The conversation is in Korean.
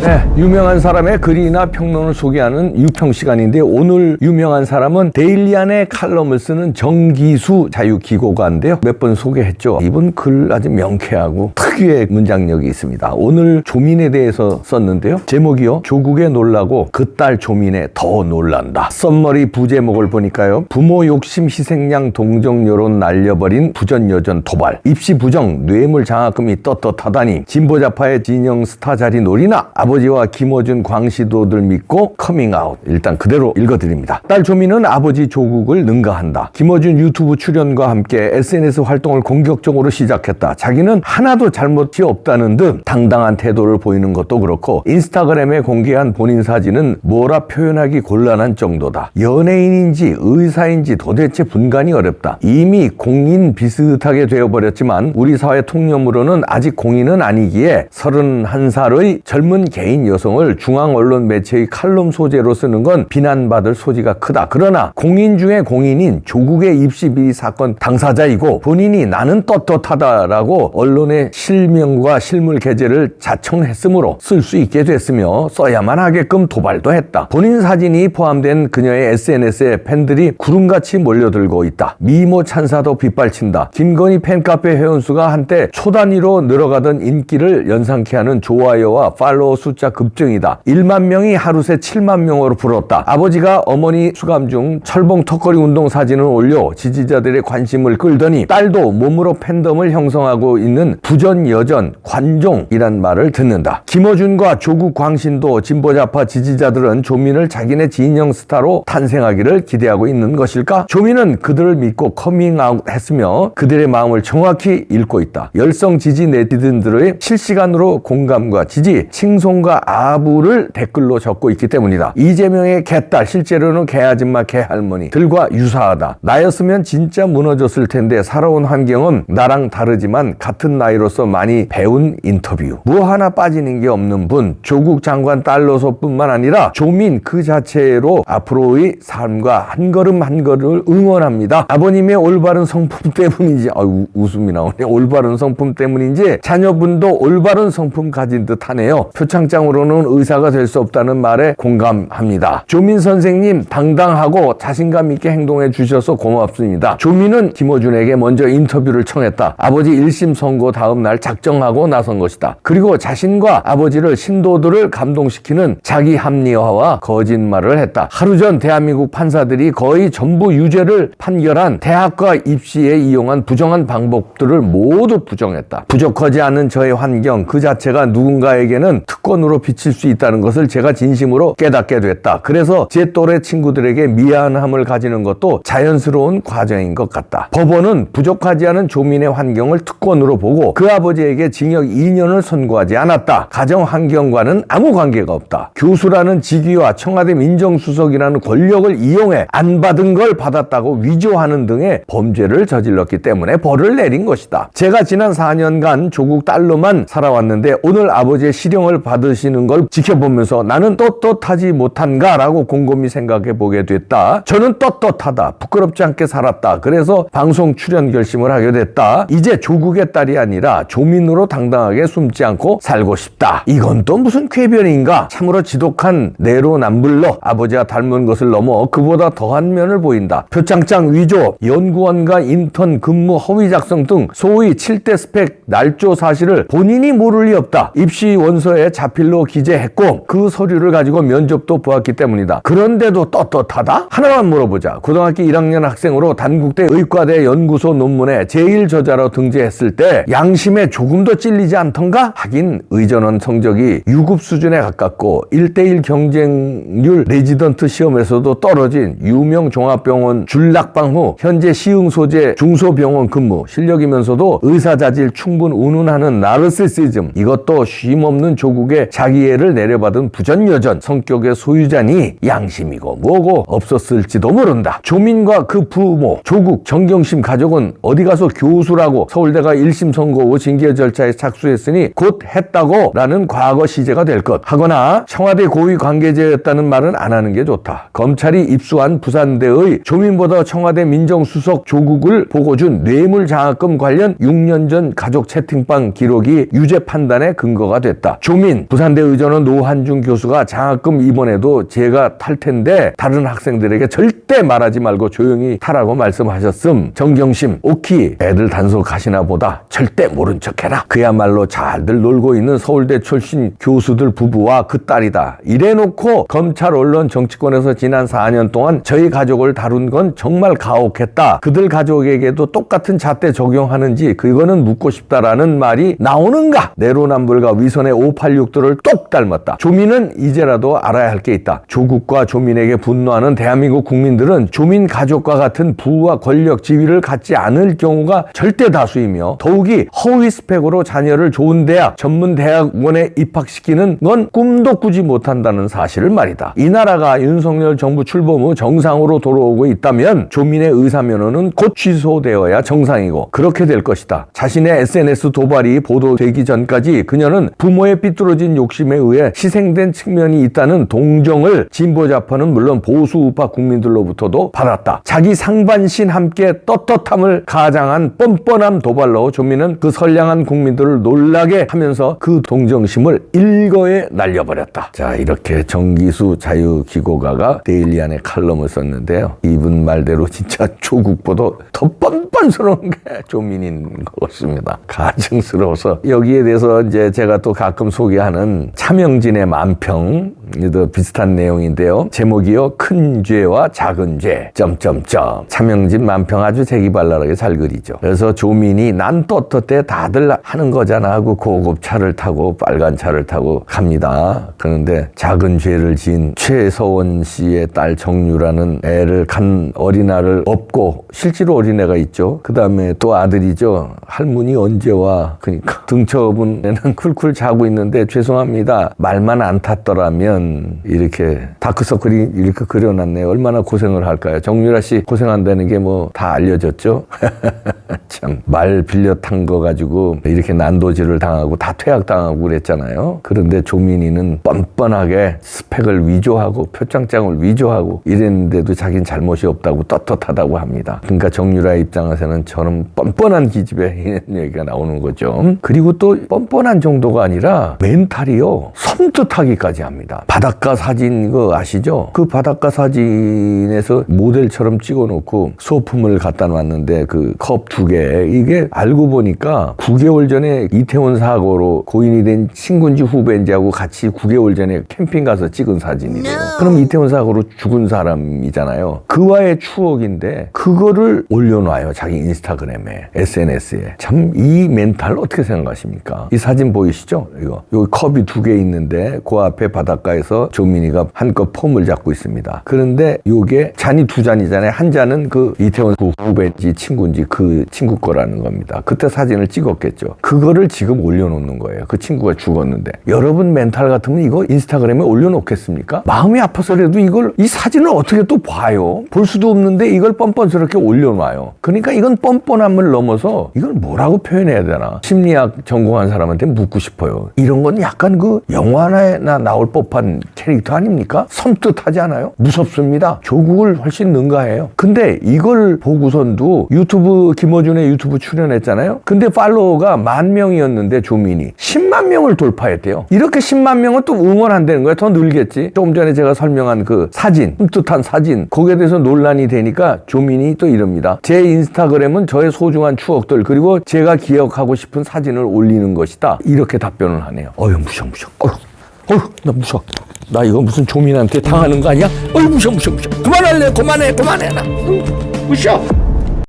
네, 유명한 사람의 글이나 평론을 소개하는 유평 시간인데 오늘 유명한 사람은 데일리안의 칼럼을 쓰는 정기수 자유기고가인데요. 몇 번 소개했죠. 이분 글 아주 명쾌하고 특유의 문장력이 있습니다. 오늘 조민에 대해서 썼는데요. 제목이요. 조국에 놀라고 그 딸 조민에 더 놀란다. 썸머리 부제목을 보니까요. 부모 욕심 희생양 동정여론 날려버린 부전여전 도발. 입시 부정 뇌물 장학금이 떳떳하다니. 진보자파의 진영 스타 자리 놀이나 아버지와 김어준 광시도들 믿고 커밍아웃. 일단 그대로 읽어드립니다. 딸 조민은 아버지 조국을 능가한다. 김어준 유튜브 출연과 함께 SNS 활동을 공격적으로 시작했다. 자기는 하나도 잘못이 없다는 듯 당당한 태도를 보이는 것도 그렇고 인스타그램에 공개한 본인 사진은 뭐라 표현하기 곤란한 정도다. 연예인인지 의사인지 도대체 분간이 어렵다. 이미 공인 비슷하게 되어버렸지만 우리 사회 통념으로는 아직 공인은 아니기에 31살의 젊은 개인 여성을 중앙 언론 매체의 칼럼 소재로 쓰는 건 비난받을 소지가 크다. 그러나 공인 중에 공인인 조국의 입시 비리 사건 당사자이고 본인이 나는 떳떳하다라고 언론의 실명과 실물 게재를 자청했으므로 쓸 수 있게 됐으며 써야만 하게끔 도발도 했다. 본인 사진이 포함된 그녀의 SNS에 팬들이 구름같이 몰려들고 있다. 미모 찬사도 빗발친다. 김건희 팬카페 회원수가 한때 초단위로 늘어가던 인기를 연상케 하는 좋아요와 팔로워 숫자 급증이다. 1만 명이 하루 새 7만 명으로 불었다. 아버지가 어머니 수감 중 철봉 턱걸이 운동 사진을 올려 지지자들의 관심을 끌더니 딸도 몸으로 팬덤을 형성하고 있는 부전여전 관종이란 말을 듣는다. 김어준과 조국 광신도 진보자파 지지자들은 조민을 자기네 진영 스타로 탄생하기를 기대하고 있는 것일까? 조민은 그들을 믿고 커밍아웃 했으며 그들의 마음을 정확히 읽고 있다. 열성 지지 네티즌들의 실시간으로 공감과 지지, 칭송과 아부를 댓글로 적고 있기 때문이다. 이재명의 개딸, 실제로는 개아줌마, 개할머니들과 유사하다. 나였으면 진짜 무너졌을 텐데 살아온 환경은 나랑 다르지만 같은 나이로서 많이 배운 인터뷰. 뭐 하나 빠지는 게 없는 분, 조국 장관 딸로서뿐만 아니라 조민 그 자체로 앞으로의 삶과 한 걸음 한 걸음을 응원합니다. 아버님의 올바른 성품 때문인지 웃음이 나오네. 올바른 성품 때문인지 자녀분도 올바른 성품 가진 듯 하네요. 표창장으로는 의사가 될 수 없다는 말에 공감합니다. 조민 선생님 당당하고 자신감 있게 행동해 주셔서 고맙습니다. 조민은 김어준에게 먼저 인터뷰를 청했다. 아버지 1심 선고 다음 날 작정하고 나선 것이다. 그리고 자신과 아버지를 신도들을 감동시키는 자기 합리화와 거짓말을 했다. 하루 전 대한민국 판사들이 거의 전부 유죄를 판결한 대학과 입시에 이용한 부정한 방법들을 모두 부정했다. 부족하지 않은 저의 환경 그 자체가 누군가에게는 특권으로 비칠 수 있다는 것을 제가 진심으로 깨닫게 됐다. 그래서 제 또래 친구들에게 미안함을 가지는 것도 자연스러운 과정인 것 같다. 법원은 부족하지 않은 조민의 환경을 특권으로 보고 그 아버지에게 징역 2년을 선고하지 않았다. 가정 환경과는 아무 관계가 없다. 교수라는 직위와 청와대 민정수석이라는 권력을 이용해 안 받은 걸 받았다고 위조하는 등의 범죄를 저질렀기 때문에 벌을 내린 것이다. 제가 지난 4년간 조국 딸로만 살아왔는데 오늘 아버지의 실형을 받으시는 걸 지켜보면서 나는 떳떳하지 못한가라고 곰곰이 생각해 보게 됐다. 저는 떳떳하다. 부끄럽지 않게 살았다. 그래서 방송 출연 결심을 하게 됐다. 이제 조국의 딸이 아니라 조민으로 당당하게 숨지 않고 살고 싶다. 이건 또 무슨 쾌변인가? 참으로 지독한 내로남불로 아버지와 닮은 것을 넘어 그보다 더한 면을 보인다. 표창장 위조, 연구원과 인턴 근무 허위 작성 등 소위 7대 스펙 날조 사실을 본인이 모를 리 없다. 입시 원서에 자필로 기재했고 그 서류를 가지고 면접도 보았기 때문이다. 그런데도 떳떳하다? 하나만 물어보자. 고등학교 1학년 학생으로 단국대 의과대 연구소 논문에 제1저자로 등재했을 때 양심에 조금도 찔리지 않던가? 하긴 의전원 성적이 6급 수준에 가깝고 1대1 경쟁률 레지던트 시험에서도 떨어진 유명 종합병원 줄락방 후 현재 시흥 소재 중소병원 근무, 실력이면서도 의사자질 충분 운운하는 나르시시즘, 이것도 쉼없는 조국의 자기애를 내려받은 부전여전 성격의 소유자니 양심이고 뭐고 없었을지도 모른다. 조민과 그 부모 조국 정경심 가족은 어디 가서 교수라고 서울대가 1심 선고 후 징계 절차에 착수했으니 곧 했다고 라는 과거 시제가 될 것. 하거나 청와대 고위 관계자였다는 말은 안 하는 게 좋다. 검찰이 입수한 부산대의 조민보다 청와대 민정수석 조국을 보고 준 뇌물 장학금 관련 6년 전 가족 채팅방 기록이 유죄 판단의 근거가 됐다. 조민 부산대 의전원 노한중 교수가 장학금 이번에도 제가 탈 텐데 다른 학생들에게 절대 말하지 말고 조용히 타라고 말씀하셨음. 정경심, 오키, 애들 단속하시나 보다 절대 모른 척해라. 그야말로 잘들 놀고 있는 서울대 출신 교수들 부부와 그 딸이다. 이래놓고 검찰, 언론, 정치권에서 지난 4년 동안 저희 가족을 다룬 건 정말 가혹했다. 그들 가족에게도 똑같은 잣대 적용하는지 그거는 묻고 싶다라는 말이 나오는가? 내로남불과 위선의 586들을 똑 닮았다. 조민은 이제라도 알아야 할 게 있다. 조국과 조민에게 분노하는 대한민국 국민들은 조민 가족과 같은 부와 권력, 지위를 갖지 않을 경우가 절대 다수이며 더욱이 허위 스펙으로 자녀를 좋은 대학, 전문 대학원에 입학시키는 건 꿈도 꾸지 못한다는 사실을 말이다. 이 나라가 윤석열 정부 출범 후 정상으로 돌아오고 있다면 조민의 의사면허는 곧 취소되어야 정상이고 그렇게 될 것이다. 자신의 SNS 도발이 보도되기 전까지 그녀는 부모의 삐뚤어진 욕심에 의해 희생된 측면이 있다는 동정을 진보좌파는 물론 보수 우파 국민들로부터도 받았다. 자기 상반신 함께 떳떳함을 가장한 뻔뻔한 도발로 조민은 그 선량한 국민들을 놀라게 하면서 그 동정심을 일거에 날려버렸다. 자, 이렇게 정기수 자유기고가가 데일리안에 칼럼을 썼는데요. 이분 말대로 진짜 조국보다 더 뻔뻔스러운 게 조민인 것 같습니다. 가증스러워서 여기에 대해서 이제 제가 또 가끔 소개하는 차명진의 만평도 비슷한 내용인데요. 제목이요. 큰 죄와 작은 죄. 차명진 만평 아주 재기발랄하게 잘 그리죠. 그래서 조민이 난 떳떳해 다들 하는 거잖아 하고 고급 차를 타고 빨간 차를 타고 갑니다. 그런데 작은 죄를 지은 최서원 씨의 딸 정유라는 애를 간 어린아를 업고 실제로 어린애가 있죠. 그 다음에 또 아들이죠. 할머니 언제 와? 그러니까 등쳐본 애는 쿨쿨 자고 있는데 죄송합니다. 말만 안 탔더라면 이렇게 다크서클이 이렇게 그려놨네요. 얼마나 고생을 할까요? 정유라 씨 고생한다는 게 뭐 다 알려졌죠. 참 말 빌려 탄 거 가지고 이렇게 난도질을 당하고 다 퇴학당하고 그랬잖아요. 그런데 조민이는 뻔뻔하게 스펙을 위조하고 표창장을 위조하고 이랬는데도 자기는 잘못이 없다고 떳떳하다고 합니다. 그러니까 정유라 입장에서는 저는 뻔뻔한 기집애 이런 얘기가 나오는 거죠. 그리고 또 뻔뻔한 정도가 아니라 멘탈이요. 섬뜩하기까지 합니다. 바닷가 사진 그거 아시죠? 그 바닷가 사진에서 모델처럼 찍어놓고 소품을 갖다 놨는데 그 컵 2개 이게 알고 보니까 9개월 전에 이태원 사고로 고인이 된 친구인지 후배인지하고 같이 9개월 전에 캠핑 가서 찍은 사진이래요. 그럼 이태원 사고로 죽은 사람이잖아요. 그와의 추억인데 그거를 올려놔요. 자기 인스타그램에, SNS에. 참 이 멘탈 어떻게 생각하십니까? 이 사진 보이시죠? 이거 여기 컵이 2개 있는데 그 앞에 바닷가에서 조민이가 한껏 폼을 잡고 있습니다. 그런데 요게 잔이 2잔이잖아요. 한 잔은 그 이태원 후배인지 친구인지 그 친구 거라는 겁니다. 그때 사진을 찍었겠죠. 그거를 지금 올려놓는 거예요. 그 친구가 죽었는데. 여러분 멘탈 같으면 이거 인스타그램에 올려놓겠습니까? 마음이 아파서라도 이 사진을 어떻게 또 봐요? 볼 수도 없는데 이걸 뻔뻔스럽게 올려놔요. 그러니까 이건 뻔뻔함을 넘어서 이걸 뭐라고 표현해야 되나? 심리학 전공한 사람한테 묻고 싶어요. 이런 건 약간 그 영화나 나올 법한 캐릭터 아닙니까? 섬뜩하지 않아요? 무섭습니다. 조국을 훨씬 능가해요. 근데 이걸 보고선도 유튜브 김어준의 유튜브 출연했잖아요. 근데 팔로워가 10,000명이었는데 조민이 10만 명을 돌파했대요. 이렇게 10만 명은 또 응원한다는 거예요. 더 늘겠지. 조금 전에 제가 설명한 그 사진, 흠뜻한 사진 거기에 대해서 논란이 되니까 조민이 또 이럽니다. 제 인스타그램은 저의 소중한 추억들 그리고 제가 기억하고 싶은 사진을 올리는 것이다. 이렇게 답변을 하네요. 무셔. 나 무서워. 나 이거 무슨 조민한테 당하는 거 아니야? 무서워. 그만할래. 그만해. 나. 무셔.